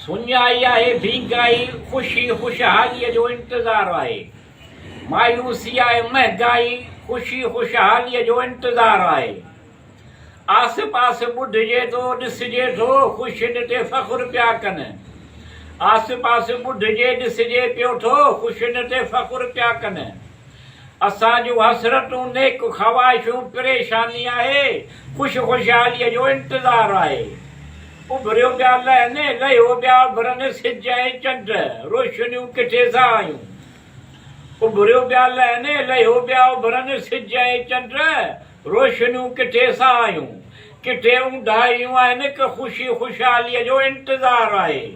सुञाई आहे भीगाई ख़ुशी ख़ुशहालीअ जो इंतज़ार आहे। मायूसी आहे महांगाई ख़ुशी ख़ुशहालीअ जो इंतज़ार आहे। आस पास ॿुधिजे थो ॾिसिजे थो ख़ुशियुनि ते फ़ख़्रु पिया कनि। आस पास ॿुधिजे ॾिसिजे पियो थो ख़ुशियुनि ते फ़ख़्रु पिया कनि। असांजूं हसरतूं नेक ख़वाहिशूं परेशानी आहे ख़ुशहालीअ जो इंतज़ार आहे। उभरियो पिया लहनि लहियो पिया उभरनि सिज ऐं चंड रोशनियूं किथे सां आयूं। उभरियो पिया लहनि लहियो पिया उभरनि सिज ऐं चंड रोशनियूं किथे सां आयूं। किथे ऊंधाइयूं आहिनि कि ख़ुशी ख़ुशहालीअ जो इंतज़ार आहे।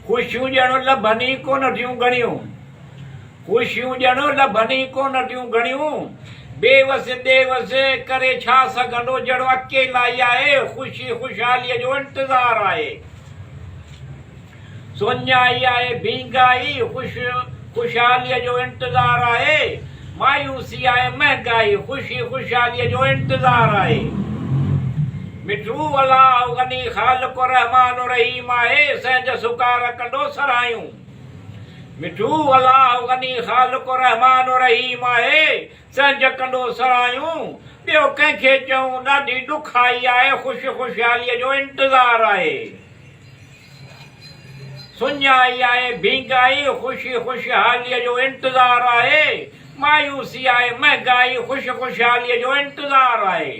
ख़ुशियूं ॼण लभनि ई कोन थियूं घणियूं। ख़ुशियूं ॼण लभनि ई कोन थियूं घणियूं। बेवस बेवस करे छा सघंदो जहिड़ो अकेला ई आहे ख़ुशी ख़ुशहालीअ जो इंतज़ार आहे। सुञाई आहे भीगाई ख़ुशहालीअ जो इंतज़ार आहे। मायूसी आहे महांगाई ख़ुशी ख़ुशहालीअ जो इंतज़ार आहे। मिठू अलाह गनी ख़ालिक़ रहमान रहीम आहे संहिंज सुकार कंदो सरायूं। मिठू अलाह गनी ख़ालिक़ रहमान रहीम आहे संहिंज कंदो सरायूं। ॿियो कंहिंखे चऊं ॾाढी ॾुखाई आहे ख़ुशी ख़ुशहालीअ जो इंतज़ार आहे। सुञाई आहे भीगाई ख़ुशी ख़ुशहालीअ जो इंतज़ार आहे। मायूसी आहे महांगाई ख़ुशी ख़ुशहालीअ जो इंतज़ार आहे।